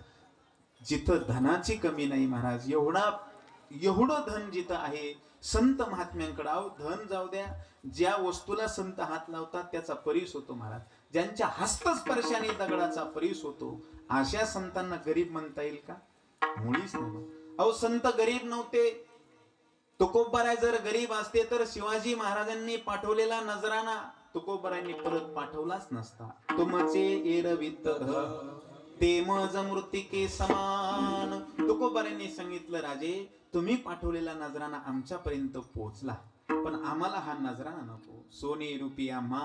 जिथं धनाची कमी नाही महाराज. एवढं धन जिथं आहे संत महात्म्यांकडे. धन जाऊ द्या, ज्या वस्तूला संत हात लावतात त्याचा परीस होतो महाराज. ज्यांच्या हस्तस्पर्शाने दगडाचा परीस होतो अशा संतांना गरीब म्हणता येईल का? मुळीच नाही. अहो संत गरीब नव्हते. तुकोबाराय जर गरीब असते तर शिवाजी महाराजांनी पाठवलेला नजराना तुकोबारायांनी परत पाठवलाच नसता. तुमचे एरवित ते मज मृतिके समान. तुकोबारायांनी सांगितलं राजे तुम्ही पाठवलेला नजराना आमच्यापर्यंत पोहोचला पण आम्हाला हा नजराणा नको. सोने रूपी आम्हा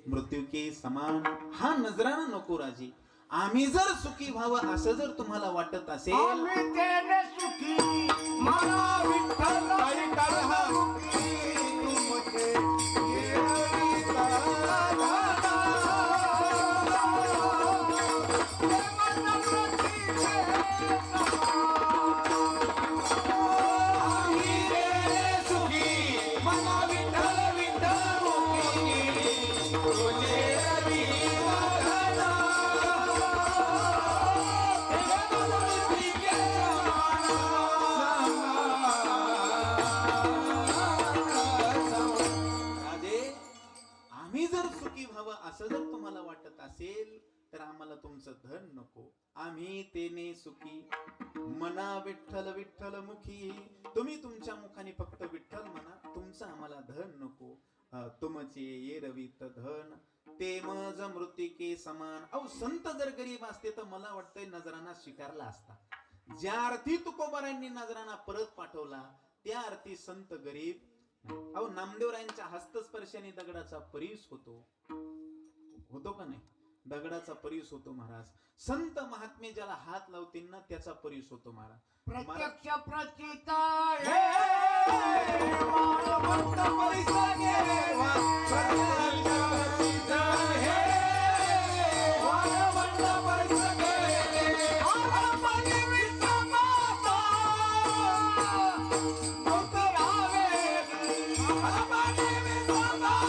मृत्यू के समान, हा नजराणा नको राजे. आम्ही जर सुखी व्हावं असं जर तुम्हाला वाटत असेल, आम्ही तेने सुखी मला विठ्ठल सुखी तुमचे येवी तळाला. आम्ही जर सुखी व्हावं असं जर तुम्हाला वाटत असेल तर आम्हाला तुमचं धन नको. आम्ही तेने सुखी मना विठ्ठल विठ्ठल मुखी. तुम्ही तुमच्या मुखाने फक्त विठ्ठल म्हणा, तुमचं आम्हाला धन नको. तुमचे ये रवित धन ते मज मृतिके समान. अहो संत जर गरीब असते तर मला वाटतंय नजराणा स्वीकारला असता. ज्या अर्थी तुकोबारांनी नजराणा परत पाठवला त्या अर्थी संत गरीब. अहो नामदेवरायांच्या हस्तस्पर्शाने दगडाचा परीस होतो का नाही? दगडाचा परीस होतो महाराज. संत महात्मे ज्याला हात लावतील ना त्याचा परीस होतो महाराज. प्रत्यक्ष प्रचित हे मानवंत परिसगे वा. प्रत्यक्ष प्रचित हे मानवंत परिसगे आरंभणी विश्वमाता उतरावे. आरंभणी विश्वमाता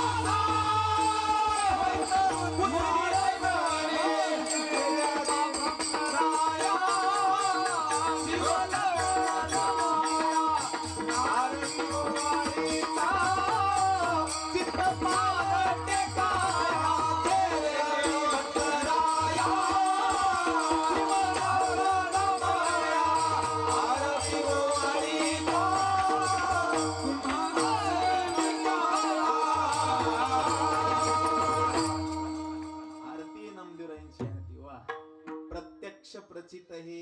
प्रचित हे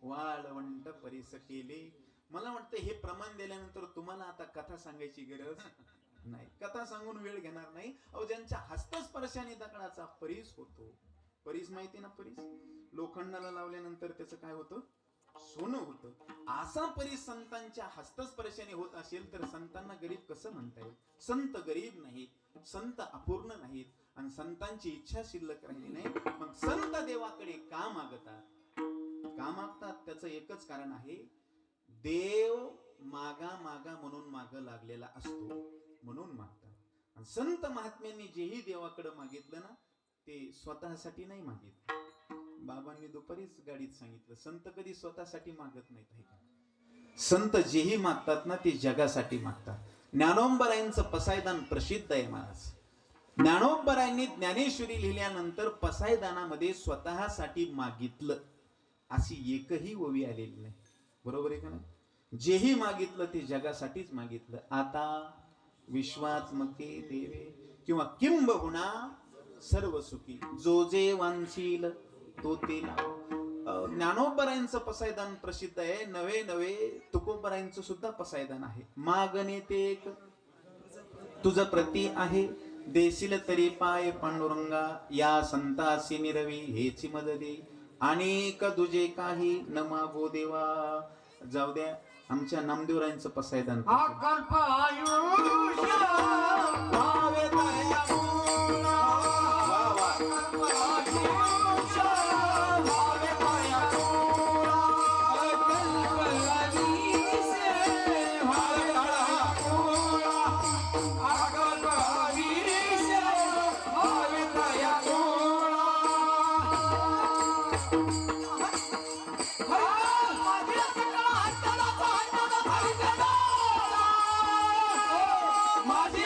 वाळवंट परिस केले. मला वाटतं हे प्रमाण दिल्यानंतर तुम्हाला आता कथा सांगायची गरज नाही. कथा सांगून वेळ घेणार नाही. अहो ज्यांच्या हस्तस्पर्शाने दगडाचा परीस होतो. परीस माहिती ना? परीस लोखंडाला लावल्यानंतर त्याचं काय होतं? सोनं होतं. असा परीस संतांच्या हस्तस्पर्शाने होत असेल तर संतांना गरीब कसं म्हणता येईल? संत गरीब नाहीत, संत अपूर्ण नाहीत आणि संतांची इच्छा शिल्लक राहिली नाही. मग संत देवाकडे का मागतात? का मागतात? त्याचं एकच कारण आहे, देव मागा मागा म्हणून माग लागलेला असतो म्हणून मागतात. आणि संत महात्म्यांनी जेही देवाकडे मागितलं ना ते स्वतःसाठी नाही मागितलं. बाबांनी दुपारीच गाडीत सांगितलं, संत कधी स्वतःसाठी मागत नाहीत. संत जेही मागतात ना ते जगासाठी मागतात. ज्ञानोबरायांचं पसायदान प्रसिद्ध आहे महाराज. ज्ञानोबरायांनी ज्ञानेश्वरी लिहिल्यानंतर पसायदानामध्ये स्वतःसाठी मागितलं अशी एकही ओवी आलेली नाही. बरोबर आहे का नाही? जेही मागितलं ते जगासाठीच मागितलं. आता विश्वात्मके देवे किंवा किंबहुना सर्व सुखी जो जे वांछील तो ते लाव. ज्ञानोबरायांचं पसायदान प्रसिद्ध आहे. नवे नवे तुकोबरायांचं सुद्धा पसायदान आहे. मागणे ते एक तुझ प्रती आहे, देशील तरी पाय पांडुरंगा, या संतासी निरवी हेची मददे, अनेक तुझे काही न मागो देवा. जाऊ द्या, आमच्या नामदेवरायांचं पसायदान. अकल्प आयुष्य भावे दया मूला. अकल्प आयुष्य भावे दया मूला. अकल्प आयुष्य भावे दया मूला. अकल्प आयुष्य भावे दया मूला. माझी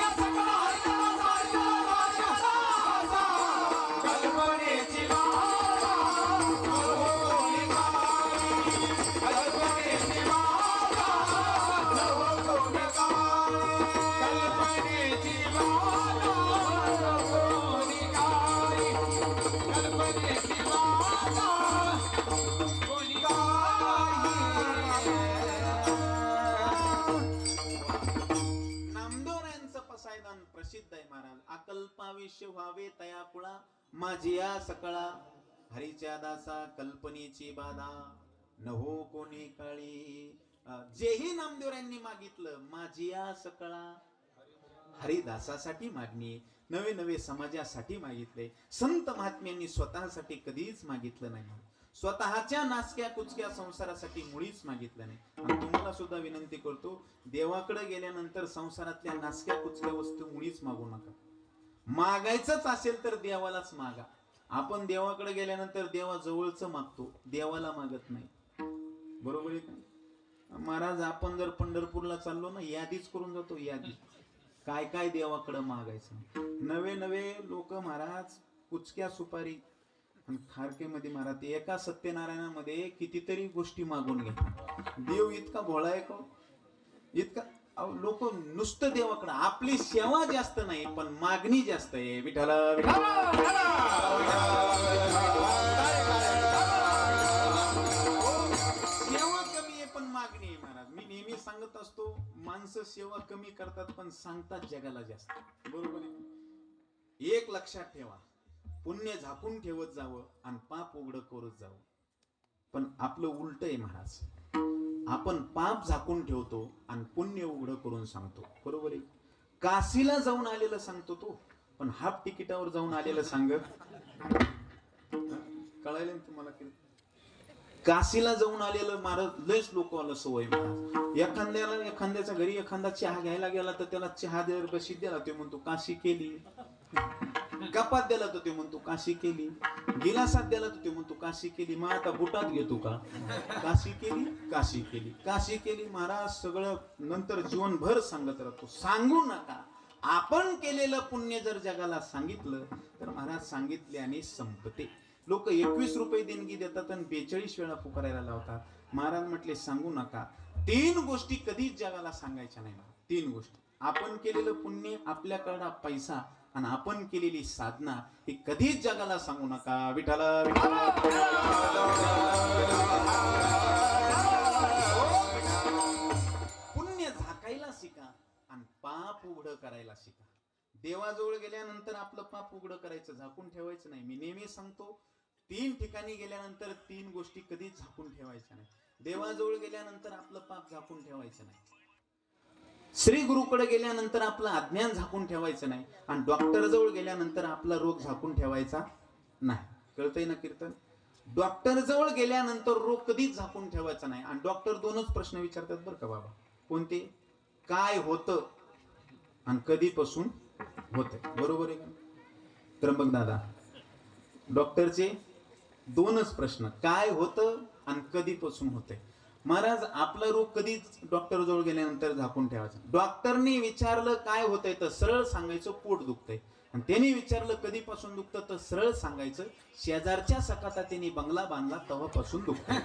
प्रसिद्ध आहे महाराज. अकल्पाविष्य व्हावे तया कुळा माझी या सकळा हरीच्या दासा कल्पनेची बाधा न हो कोणी काळी. जेही नामदेवरांनी मागितलं माझी या सकळा हरिदासासाठी मागणी, नवे नवे समाजासाठी मागितले. संत महात्म्यांनी स्वतःसाठी कधीच मागितलं नाही. स्वतःच्या नासक्या कुचक्या संसारासाठी मुळीच मागितलं नाही. आणि तुम्हाला सुद्धा विनंती करतो, देवाकडे गेल्यानंतर संसारातल्या नासक्या कुचक्या वस्तू मुळीच मागू नका. मागायचंच असेल तर देवालाच मागा. आपण देवाकडे गेल्यानंतर देवा जवळच मागतो, देवाला मागत नाही. बरोबर आहे का महाराज? आपण जर पंढरपूरला चाललो ना, यादीच करून जातो. यादी काय काय देवाकडे मागायचं. नवे नवे लोक महाराज कुचक्या सुपारी आणि खारकेमध्ये महाराज एका सत्यनारायणामध्ये कितीतरी गोष्टी मागून घेतात. देव इतका भोळा आहे का? इतका लोक नुसतं देवाकडे आपली सेवा जास्त नाही पण मागणी जास्त आहे. विठाला सेवा कमी आहे पण मागणी आहे महाराज. मी नेहमी सांगत असतो, माणसं सेवा कमी करतात पण सांगतात जगाला जास्त. बरोबर आहे? एक लक्षात ठेवा, पुण्य झाकून ठेवत जावं आणि पाप उघड करत जावं. पण आपलं उलट आहे महाराज. आपण पाप झाकून ठेवतो आणि पुण्य उघड करून सांगतो. बरोबर आहे? काशीला जाऊन आलेलं सांगतो तो, पण हाफ तिकिटावर जाऊन आलेलं सांगत. कळायला तुम्हाला? काशीला जाऊन आलेलं महाराज लयच लोकांना सवय महाराज. एखाद्याच्या घरी एखादा चहा घ्यायला गेला तर त्याला चहा द्यायला बशी द्याला, ते म्हणतो काशी केली. कपात द्याला तर ते म्हणतो काशी केली. गिलासात द्याला तर ते म्हणतो काशी केली. मग आता बुटात घेतो का? काशी केली, काशी केली, काशी केली. महाराज सगळं नंतर जीवनभर सांगत राहतो. सांगू नका. आपण केलेलं पुण्य जर जगाला सांगितलं तर महाराज सांगितल्याने संपते. लोक 21 रुपये देणगी देतात आणि 42 वेळा पुकारायला लावतात. महाराज म्हटले सांगू नका. 3 गोष्टी कधीच जगाला सांगायच्या नाही. 3 गोष्टी. आपण केलेलं पुण्य, आपल्याकडा पैसा आणि आपण केलेली साधना ही कधीच जगाला सांगू नका. विठाला पुण्य झाकायला शिका आणि पाप उघड करायला शिका. देवाजवळ गेल्यानंतर आपलं पाप उघड करायचं, झाकून ठेवायचं नाही. मी नेहमी सांगतो, 3 ठिकाणी गेल्यानंतर 3 गोष्टी कधीच झाकून ठेवायच्या नाही. देवाजवळ गेल्यानंतर आपलं पाप झाकून ठेवायचं नाही. श्री गुरुकडे गेल्यानंतर आपलं अज्ञान झाकून ठेवायचं नाही. आणि डॉक्टर जवळ गेल्यानंतर आपला रोग झाकून ठेवायचा नाही. कळतंय ना कीर्तन? डॉक्टर जवळ गेल्यानंतर रोग कधीच झाकून ठेवायचा नाही. आणि डॉक्टर 2च प्रश्न विचारतात बरं का बाबा. कोणते? काय होतं आणि कधीपासून होते. बरोबर आहे का? त्र्यंबक दादा, डॉक्टरचे 2च प्रश्न, काय होतं आणि कधीपासून होते. महाराज आपला रोग कधीच डॉक्टर जवळ गेल्यानंतर झाकून ठेवायचा. डॉक्टरने विचारलं काय होतंय तर सरळ सांगायचं पोट दुखतंय. आणि त्यांनी विचारलं कधीपासून दुखतं तर सरळ सांगायचं शेजारच्या सकाता त्यांनी बंगला बांधला तेव्हापासून दुखतंय.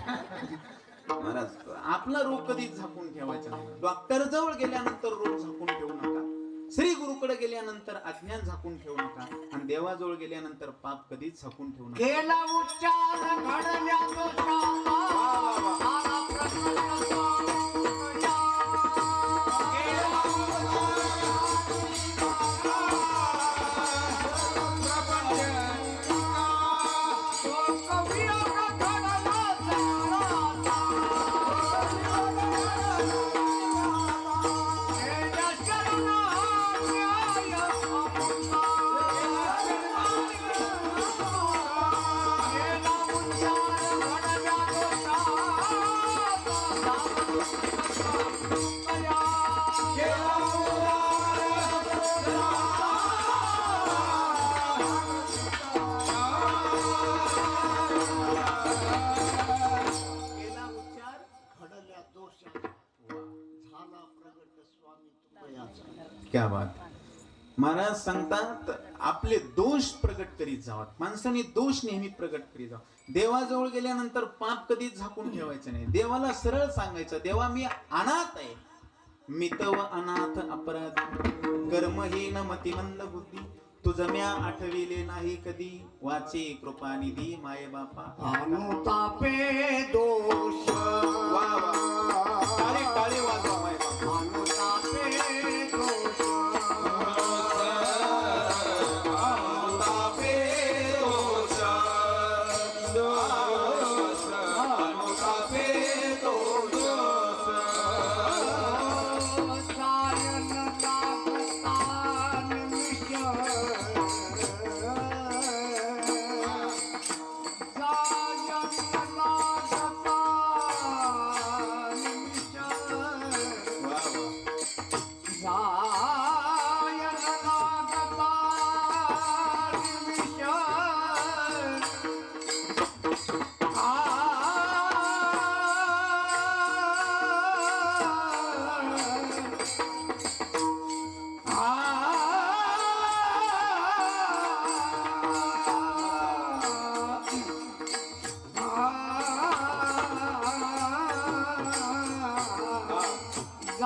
महाराज आपला रोग कधीच झाकून ठेवायचा नाही. डॉक्टर जवळ गेल्यानंतर रोग झाकून ठेवू नका. श्री गुरुकडे गेल्यानंतर अज्ञान झाकून ठेवू नका. आणि देवाजवळ गेल्यानंतर पाप कधीच झाकून ठेवू नका. केला उच्चार घडल्या दोषाला आला प्रसन्न स्वामींच्या. केला क्या बात. महाराज सांगतात आपले दोष प्रगट करीत जावा. माणसाने दोष नेहमी प्रगट करीत जावा. देवाजवळ गेल्यानंतर पाप कधीच झाकून ठेवायचं नाही. देवाला सरळ सांगायचं, देवा मी अनाथ आहे, मितव अनाथ अपराधी, कर्महीन मतिमंद बुद्धी, तुझं म्या आठविले नाही कधी, वाचे कृपानिधी माये बापा. अनुतापे दोष वा वा, टाळी टाळी वाजवा माये बापा. अनुतापे दोष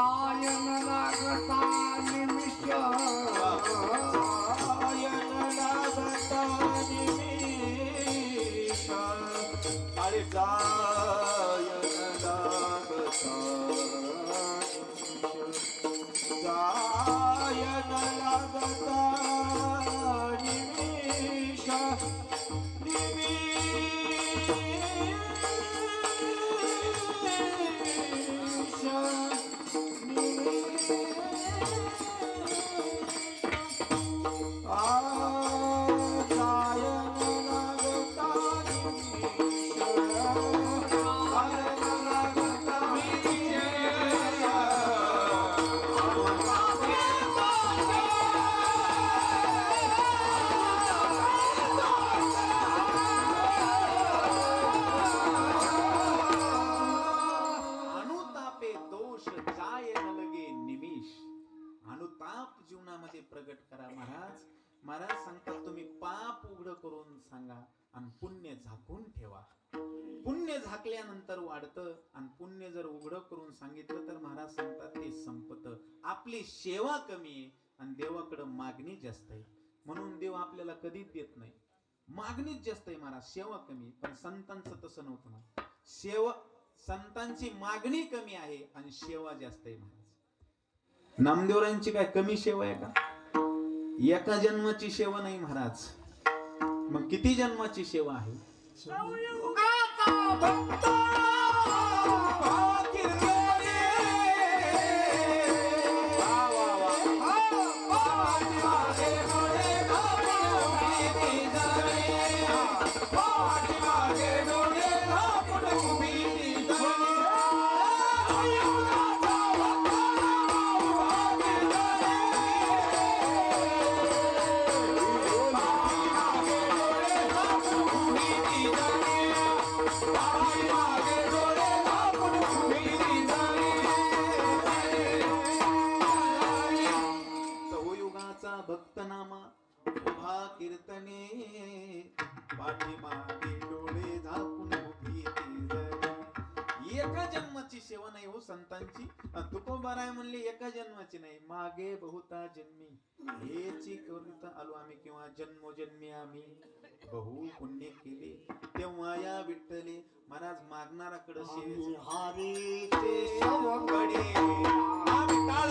जायन लागता निमिष जायन लागता निमिष अरे जायन लागता जायन लागता निमिष अनुताप जीवनामध्ये प्रगट करा. महाराज सांगतात तुम्ही पाप उघड करून सांगा आणि पुण्य झाकून ठेवा. पुण्य झाकल्यानंतर वाढतं आणि पुण्य जर उघड करून सांगितलं तर महाराज सांगतात ते संपतं. आपली सेवा कमी आहे आणि देवाकडे मागणी जास्त आहे, म्हणून देव आपल्याला कधीच देत नाही. मागणीच जास्त आहे महाराज, सेवा कमी. पण संतांचं तसं नव्हतं ना, संतांची मागणी कमी आहे आणि सेवा जास्त आहे महाराज. नामदेवरायांची काय कमी सेवा आहे का? एका जन्माची सेवा नाही महाराज, मग किती जन्माची सेवा आहे? भक्तनामा उभा कीर्तने पाठीमागे डोळे झाकून उभी ती. एका जन्माची सेवा नाही हो संतांची. तुकोबाराय म्हणले एका जन्माची नाही, मागे बहुता जन्मी हेची करिता आलो आम्ही, किंवा जन्मोजन्मी आम्ही बहु पुण्य केले. तेव्हा या विठ्ठले महाराज मागणाराकडे सेवेचे हरीचे सवंगडी आम्ही काळ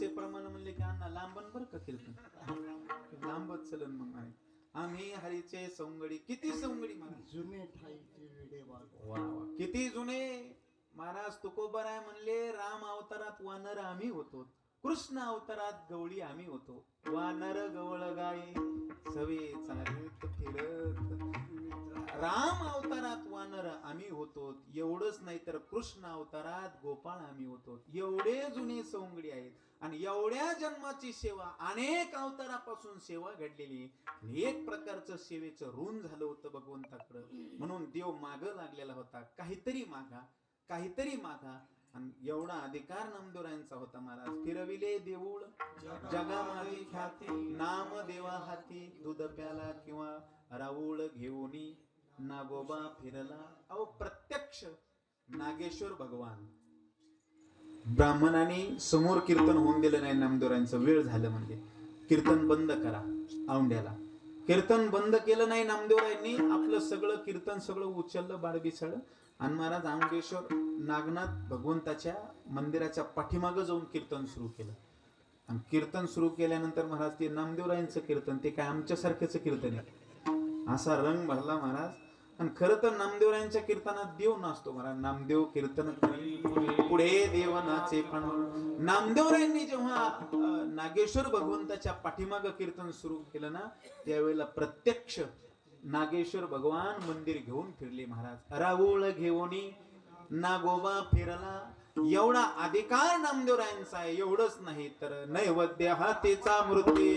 भाषेप्रमाणे म्हणले की अण्णा लांबन बरं का कीर्तन लांबच चलन मग आहे. आम्ही हरीचे सौंगडी किती सौंगडी महाराज जुने ठाईचे विडे बाग वा वा किती जुने महाराज तुकोबराय म्हणले राम अवतारात वानर आम्ही होतो कृष्ण अवतारात गवळी आम्ही होतो वानर गवळ गाई सवे चालत फिरत राम अवतारात वानर आम्ही होतो एवढंच नाही तर कृष्ण अवतारात गोपाळ आम्ही होतो एवढे जुने सौंगडी आहेत आणि एवढ्या जन्माची सेवा अनेक अवतारापासून सेवा घडलेली आणि एक प्रकारचं सेवेचं ऋण झालं होतं भगवंताकडं म्हणून देव माग लागलेला होता काहीतरी मागा आणि एवढा अधिकार नामदेवरायांचा होता महाराज फिरविले देऊळ जगामागे ख्याती नाम देवा हाती दूध प्याला किंवा राऊळ घेऊनी नागोबा फिरला अहो प्रत्यक्ष नागेश्वर भगवान ब्राह्मणाने समोर कीर्तन होऊन दिलं नाही नामदेवरायांचं वेळ झालं म्हणजे कीर्तन बंद करा औंड्याला कीर्तन बंद केलं नाही नामदेवरायांनी आपलं सगळं कीर्तन सगळं उचललं बाळबिसाळ आणि महाराज औंडेश्वर नागनाथ भगवंताच्या मंदिराच्या पाठीमागं जाऊन कीर्तन सुरू केलं आणि कीर्तन सुरू केल्यानंतर महाराज ते नामदेवरायांचं कीर्तन ते काय आमच्यासारख्याच कीर्तन आहे असा रंग भरला महाराज आणि खरं तर नामदेवरायांच्या कीर्तनात देव नाचतो महाराज नामदेव कीर्तन पुढे देव नाचे पण नामदेवरायांनी जेव्हा नागेश्वर भगवंताच्या पाठीमाग कीर्तन सुरू केलं ना त्यावेळेला प्रत्यक्ष नागेश्वर भगवान मंदिर घेऊन फिरले महाराज राऊळ घेऊनी नागोबा फिरला एवढा अधिकार नामदेवरायांचा आहे एवढंच नाही तर नैवेद्य हातीचा मूर्ती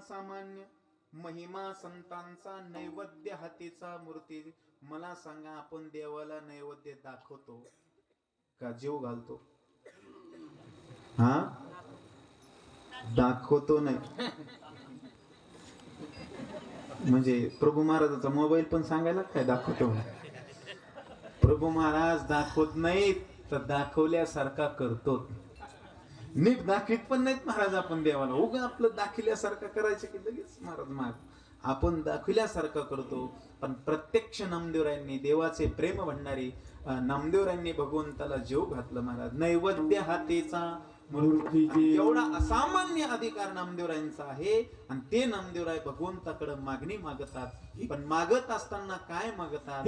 सामान्य महिमा संतांचा नैवेद्य हातीचा मूर्ती मला सांगा आपण देवाला नैवेद्य दाखवतो का जीव घालतो हा दाखवतो नाही म्हणजे प्रभू महाराजाचा मोबाईल पण सांगायला काय दाखवतो प्रभू महाराज दाखवत नाहीत तर दाखवल्यासारखा करतो नीट दाखवित पण नाहीत महाराज आपण देवाला उगा आपलं दाखविल्यासारखं करायचं की लगेच महाराज माग आपण दाखविल्यासारखं करतो पण प्रत्यक्ष नामदेवरायांनी देवाचे प्रेम भंडारी नामदेवरायांनी भगवंताला जीव घातलं महाराज नैवेद्य हातेचा मूर्ती एवढा असामान्य अधिकार नामदेवरायांचा आहे आणि ते नामदेवराय भगवंताकडे मागणी मागतात पण मागत असताना काय मागतात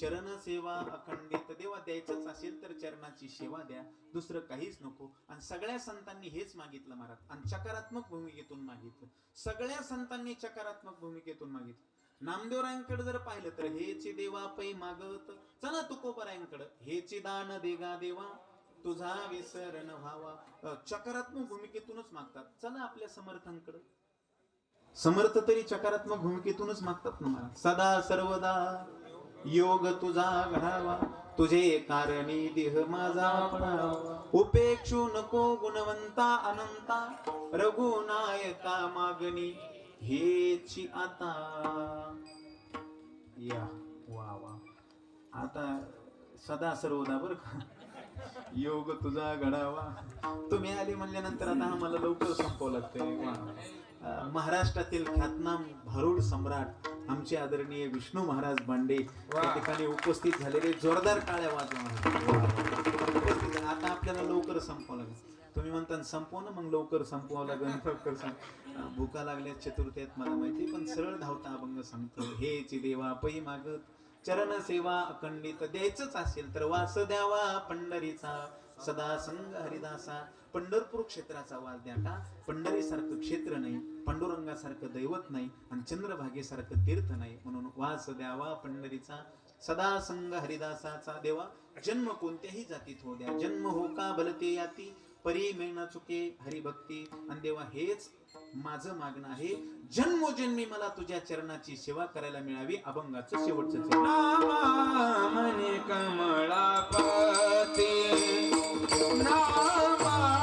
चरण सेवा अखंडित. देवा द्यायचंच असेल तर चरणाची सेवा द्या, दुसरं काहीच नको. आणि सगळ्या संतांनी हेच मागितलं महाराज, आणि चकारात्मक भूमिकेतून मागितलं. सगळ्या संतांनी चकारात्मक भूमिकेतून मागितलं. नामदेवरायांकडे जर पाहिलं तर हेची देवा पै मागत, चला तुकोबरायांकडे हेची दान देगा देवा तुझा विसर न व्हावा. चकारात्मक भूमिकेतूनच मागतात. चला आपल्या समर्थांकडे, समर्थ तरी चकारात्मक भूमिकेतूनच मागतात ना महाराज. सदा सर्वदा योग तुझा घडावा, तुझे कारणी देह माझा पडावा. उपेक्षू नको गुणवंता अनंता, रघुनायका मागणी हेची आता. या वा वा. आता सदा सर्वदा बर का, योग तुझा घडावा. तुम्ही आले म्हणल्यानंतर आता आम्हाला लवकर संपवं लागतंय. महाराष्ट्रातील ख्यातनाम भारूड सम्राट आमचे आदरणीय विष्णू महाराज बांडे या ठिकाणी उपस्थित झालेले. जोरदार टाळ्या वाजवा. आता आपल्याला लवकर संपवावं लागेल. तुम्ही म्हणता संपवणं, मग लवकर संपवावं लागेल. लवकर भूका लागल्या चतुर्थीत मला माहिती, पण सरळ धावता अभंग सांगतो. हेची देवा पै मागत, चरण सेवा अखंडित. द्यायचंच असेल तर वास द्यावा पंढरीचा, सदा संग हरिदासा. पंढरपूर क्षेत्राचा वास द्या का. पंढरीसारखं क्षेत्र नाही, पांडुरंगासारखं दैवत नाही, आणि चंद्रभागेसारखं तीर्थ नाही. म्हणून वास द्यावा पंढरीचा, सदा संग हरिदासाचा. देवा जन्म कोणत्याही जातीत हो द्या, जन्म हो का भलते याती, परी मिळणं चुके हरिभक्ती. आणि देवा हेच माझं मागणं आहे, जन्मोजन्मी मला तुझ्या चरणाची सेवा करायला मिळावी. अभंगाचं शेवटचं चरण. नामा म्हणे कमळापती, नामा